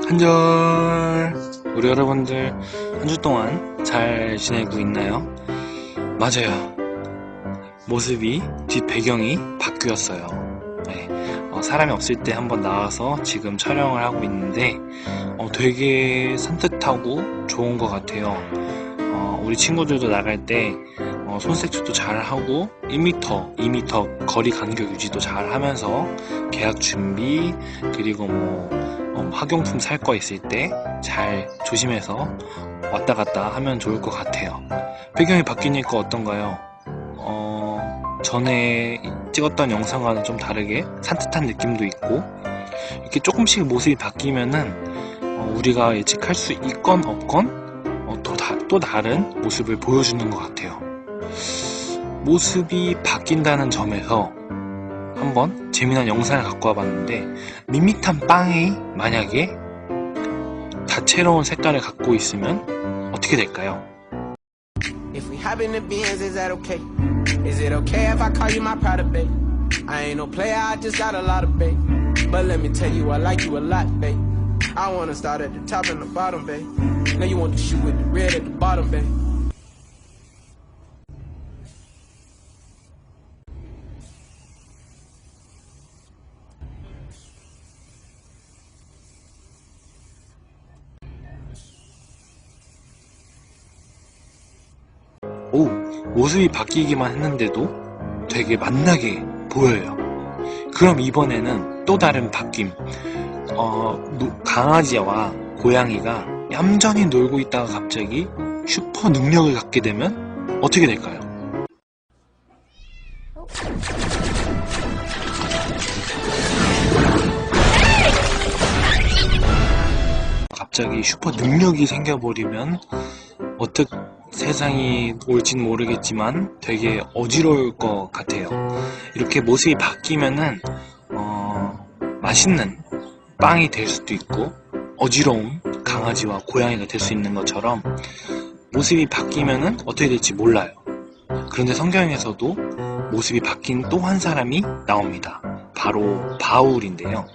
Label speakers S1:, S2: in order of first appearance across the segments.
S1: 한절. 우리 여러분들 한 주 동안 잘 지내고 있나요? 맞아요. 모습이 뒷 배경이 바뀌었어요. 네, 사람이 없을 때 한번 나와서 지금 촬영을 하고 있는데 되게 산뜻하고 좋은 것 같아요. 우리 친구들도 나갈 때 손색주도 잘 하고 1m, 2m 거리 간격 유지도 잘 하면서 계약 준비 그리고 학용품 살 거 있을 때 잘 조심해서 왔다 갔다 하면 좋을 것 같아요. 배경이 바뀌니까 어떤가요? 전에 찍었던 영상과는 좀 다르게 산뜻한 느낌도 있고 이렇게 조금씩 모습이 바뀌면은 우리가 예측할 수 있건 없건 또 다른 모습을 보여주는 것 같아요. 모습이 바뀐다는 점에서 한번 재미난 영상을 갖고 와봤는데 밋밋한 빵이 만약에 다채로운 색깔을 갖고 있으면 어떻게 될까요?
S2: If we hop in the Benz, is that okay? Is it okay if I call you my pride, babe? I ain't no player, I just got a lot of babe. But let me tell you, I like you a lot, babe. I wanna start at the top and the bottom, babe. Now you want the shoe with the red at the bottom, babe.
S1: 모습이 바뀌기만 했는데도 되게 맛나게 보여요. 그럼 이번에는 또 다른 바뀜. 강아지와 고양이가 얌전히 놀고 있다가 갑자기 슈퍼 능력을 갖게 되면 어떻게 될까요? 갑자기 슈퍼 능력이 생겨버리면 세상이 올진 모르겠지만 되게 어지러울 것 같아요. 이렇게 모습이 바뀌면은 맛있는 빵이 될 수도 있고 어지러운 강아지와 고양이가 될 수 있는 것처럼 모습이 바뀌면은 어떻게 될지 몰라요. 그런데 성경에서도 모습이 바뀐 또 한 사람이 나옵니다. 바로 바울인데요.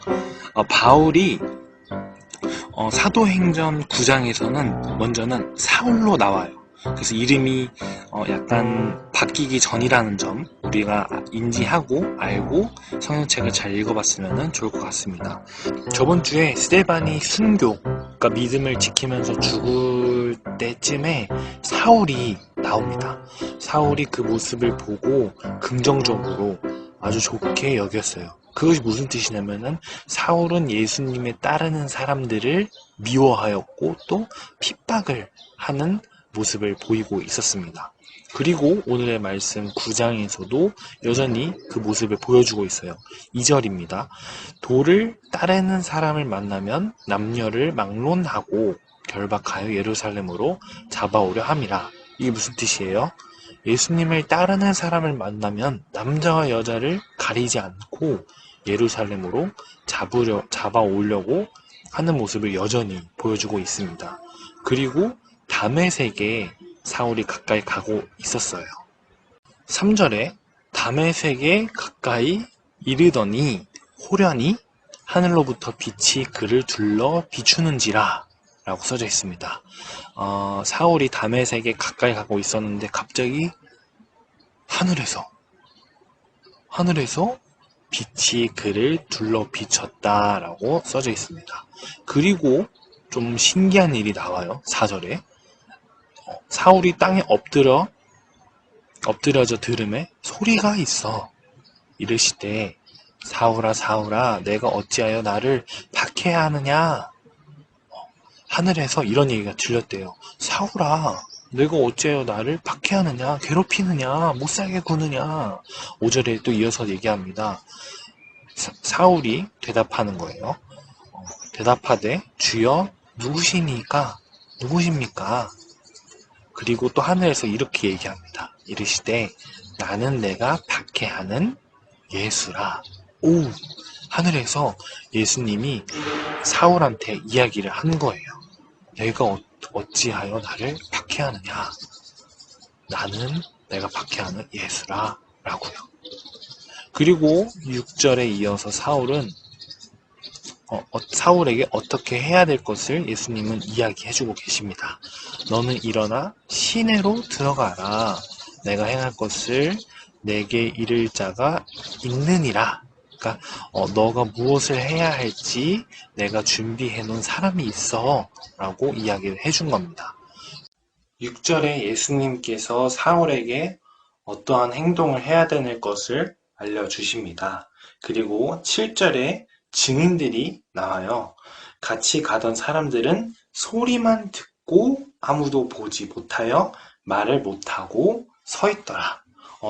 S1: 바울이 사도행전 9장에서는 먼저는 사울로 나와요. 그래서 이름이 약간 바뀌기 전이라는 점 우리가 인지하고 알고 성경책을 잘 읽어봤으면 좋을 것 같습니다. 저번 주에 스데반이 순교, 그러니까 믿음을 지키면서 죽을 때쯤에 사울이 나옵니다. 사울이 그 모습을 보고 긍정적으로 아주 좋게 여겼어요. 그것이 무슨 뜻이냐면은 사울은 예수님에 따르는 사람들을 미워하였고 또 핍박을 하는 모습을 보이고 있었습니다. 그리고 오늘의 말씀 9장에서도 여전히 그 모습을 보여주고 있어요. 2절입니다. 도를 따르는 사람을 만나면 남녀를 막론하고 결박하여 예루살렘으로 잡아오려 함이라. 이게 무슨 뜻이에요? 예수님을 따르는 사람을 만나면 남자와 여자를 가리지 않고 예루살렘으로 잡아오려고 하는 모습을 여전히 보여주고 있습니다. 그리고 다메섹에 사울이 가까이 가고 있었어요. 3절에 다메섹에 가까이 이르더니 호련히 하늘로부터 빛이 그를 둘러 비추는지라 라고 써져 있습니다. 사울이 다메섹에 가까이 가고 있었는데 갑자기 하늘에서 빛이 그를 둘러 비쳤다 라고 써져 있습니다. 그리고 좀 신기한 일이 나와요. 4절에 사울이 땅에 엎드려져 들음에 소리가 있어 이르시되 사울아 사울아 내가 어찌하여 나를 박해야 하느냐. 하늘에서 이런 얘기가 들렸대요. 사울아 내가 어찌하여 나를 박해하느냐, 괴롭히느냐, 못살게 구느냐. 5절에 또 이어서 얘기합니다. 사울이 대답하는 거예요. 대답하되 주여 누구십니까? 그리고 또 하늘에서 이렇게 얘기합니다. 이르시되 나는 내가 박해하는 예수라. 하늘에서 예수님이 사울한테 이야기를 한 거예요. 내가 어찌하여 나를 박해하느냐. 나는 내가 박해하는 예수라 라고요. 그리고 6절에 이어서 사울은 사울에게 어떻게 해야 될 것을 예수님은 이야기해주고 계십니다. 너는 일어나 시내로 들어가라. 내가 행할 것을 내게 이를 자가 있느니라. 그러니까 너가 무엇을 해야 할지 내가 준비해 놓은 사람이 있어 라고 이야기를 해준 겁니다. 6절에 예수님께서 사울에게 어떠한 행동을 해야 되는 것을 알려주십니다. 그리고 7절에 증인들이 나와요. 같이 가던 사람들은 소리만 듣고 아무도 보지 못하여 말을 못하고 서 있더라.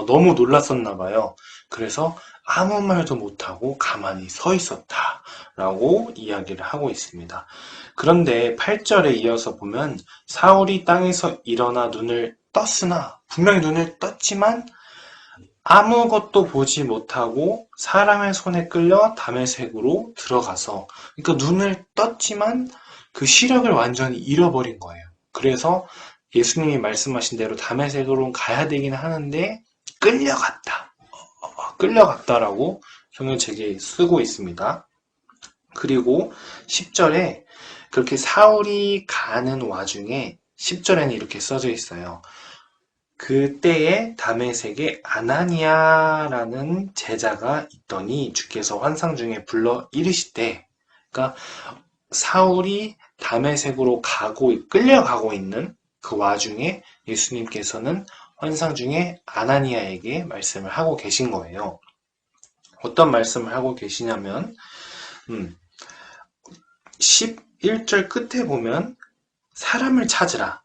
S1: 너무 놀랐었나 봐요. 그래서 아무 말도 못하고 가만히 서 있었다 라고 이야기를 하고 있습니다. 그런데 8절에 이어서 보면 사울이 땅에서 일어나 눈을 떴으나, 분명히 눈을 떴지만 아무것도 보지 못하고 사람의 손에 끌려 다메섹으로 들어가서, 그러니까 눈을 떴지만 그 시력을 완전히 잃어버린 거예요. 그래서 예수님이 말씀하신 대로 다메섹으로 가야 되긴 하는데 끌려갔다라고 성경책에 쓰고 있습니다. 그리고 10절에 그렇게 사울이 가는 와중에 10절에는 이렇게 써져 있어요. 그때에 다메섹에 아나니아라는 제자가 있더니 주께서 환상 중에 불러 이르시되, 그러니까 사울이 다메섹으로 끌려가고 있는 그 와중에 예수님께서는 환상 중에 아나니아에게 말씀을 하고 계신 거예요. 어떤 말씀을 하고 계시냐면 11절 끝에 보면 사람을 찾으라.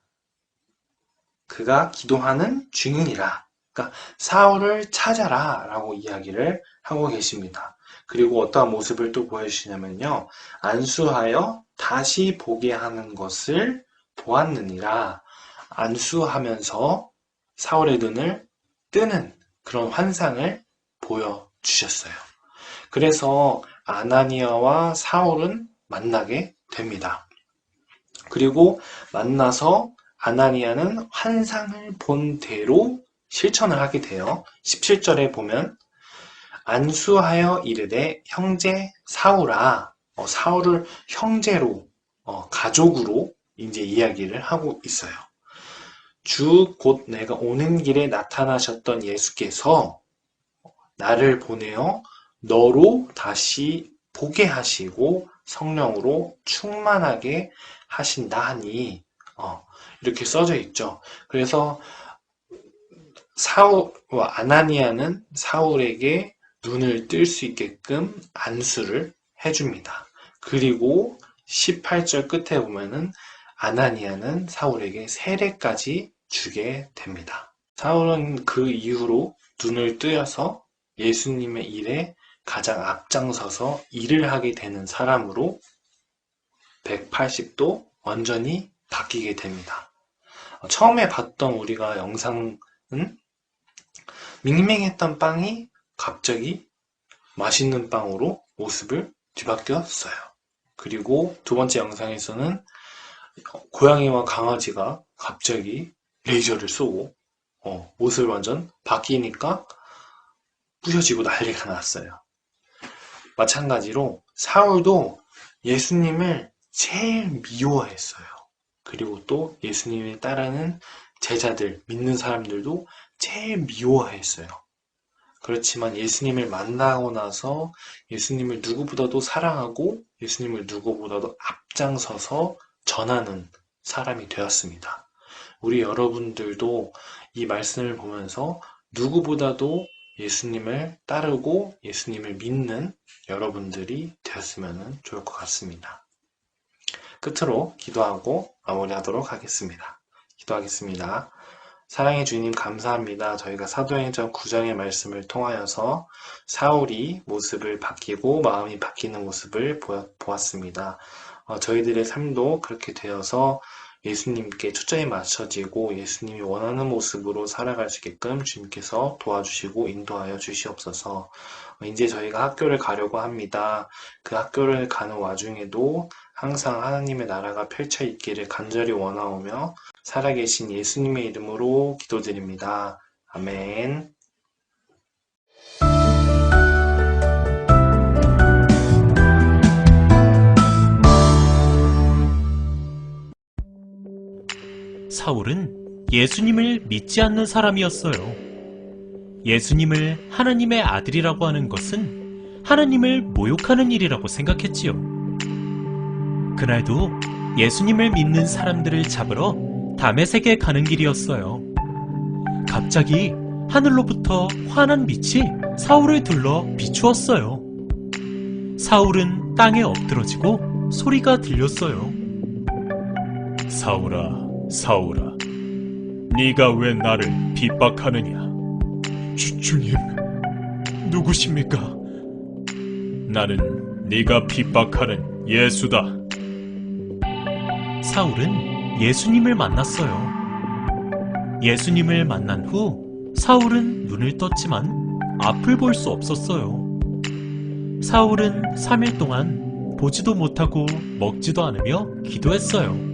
S1: 그가 기도하는 중이니라. 그러니까 사울을 찾아라 라고 이야기를 하고 계십니다. 그리고 어떠한 모습을 또 보여주시냐면요. 안수하여 다시 보게 하는 것을 보았느니라. 안수하면서 사울의 눈을 뜨는 그런 환상을 보여주셨어요. 그래서 아나니아와 사울은 만나게 됩니다. 그리고 만나서 아나니아는 환상을 본 대로 실천을 하게 돼요. 17절에 보면 안수하여 이르되 형제 사울아, 사울을 형제로, 가족으로 이제 이야기를 하고 있어요. 주 곧 내가 오는 길에 나타나셨던 예수께서 나를 보내어 너로 다시 보게 하시고 성령으로 충만하게 하신다 하니, 이렇게 써져 있죠. 그래서 아나니아는 사울에게 눈을 뜰 수 있게끔 안수를 해줍니다. 그리고 18절 끝에 보면은 아나니아는 사울에게 세례까지 주게 됩니다. 사울은 그 이후로 눈을 뜨여서 예수님의 일에 가장 앞장서서 일을 하게 되는 사람으로 180도 완전히 바뀌게 됩니다. 처음에 봤던 우리가 영상은 밍밍했던 빵이 갑자기 맛있는 빵으로 모습을 뒤바뀌었어요. 그리고 두 번째 영상에서는 고양이와 강아지가 갑자기 레이저를 쏘고 모습을 완전 바뀌니까 부셔지고 난리가 났어요. 마찬가지로 사울도 예수님을 제일 미워했어요. 그리고 또 예수님을 따르는 제자들, 믿는 사람들도 제일 미워했어요. 그렇지만 예수님을 만나고 나서 예수님을 누구보다도 사랑하고 예수님을 누구보다도 앞장서서 전하는 사람이 되었습니다. 우리 여러분들도 이 말씀을 보면서 누구보다도 예수님을 따르고 예수님을 믿는 여러분들이 되었으면 좋을 것 같습니다. 끝으로 기도하고 마무리하도록 하겠습니다. 기도하겠습니다. 사랑의 주님 감사합니다. 저희가 사도행전 9장의 말씀을 통하여서 사울이 모습을 바뀌고 마음이 바뀌는 모습을 보았습니다. 저희들의 삶도 그렇게 되어서 예수님께 초점이 맞춰지고 예수님이 원하는 모습으로 살아갈 수 있게끔 주님께서 도와주시고 인도하여 주시옵소서. 이제 저희가 학교를 가려고 합니다. 그 학교를 가는 와중에도 항상 하나님의 나라가 펼쳐 있기를 간절히 원하오며 살아계신 예수님의 이름으로 기도드립니다. 아멘.
S3: 사울은 예수님을 믿지 않는 사람이었어요. 예수님을 하나님의 아들이라고 하는 것은 하나님을 모욕하는 일이라고 생각했지요. 그날도 예수님을 믿는 사람들을 잡으러 다메섹에 가는 길이었어요. 갑자기 하늘로부터 환한 빛이 사울을 둘러 비추었어요. 사울은 땅에 엎드러지고 소리가 들렸어요. 사울아, 사울아, 네가 왜 나를 핍박하느냐? 주님, 누구십니까? 나는 네가 핍박하는 예수다. 사울은 예수님을 만났어요. 예수님을 만난 후 사울은 눈을 떴지만 앞을 볼 수 없었어요. 사울은 3일 동안 보지도 못하고 먹지도 않으며 기도했어요.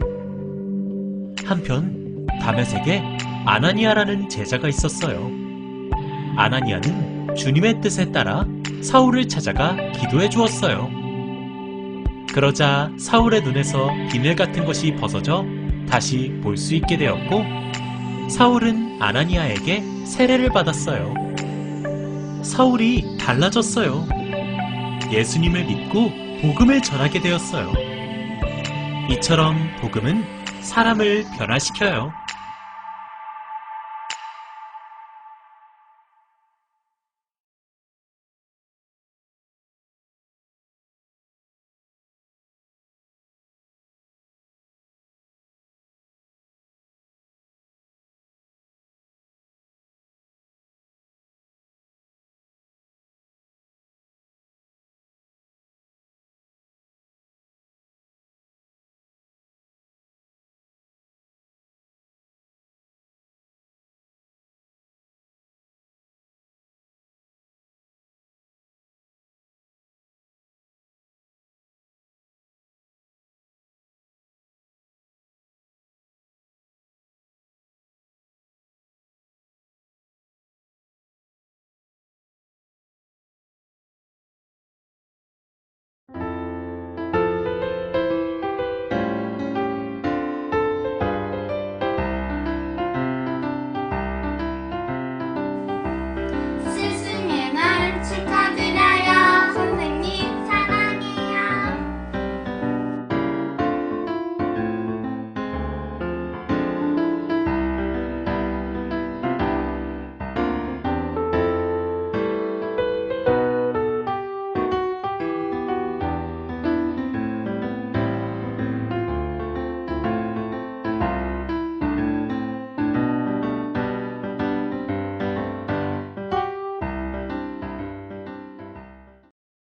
S3: 한편 다메섹에 아나니아라는 제자가 있었어요. 아나니아는 주님의 뜻에 따라 사울을 찾아가 기도해 주었어요. 그러자 사울의 눈에서 비늘 같은 것이 벗어져 다시 볼 수 있게 되었고, 사울은 아나니아에게 세례를 받았어요. 사울이 달라졌어요. 예수님을 믿고 복음을 전하게 되었어요. 이처럼 복음은 사람을 변화시켜요.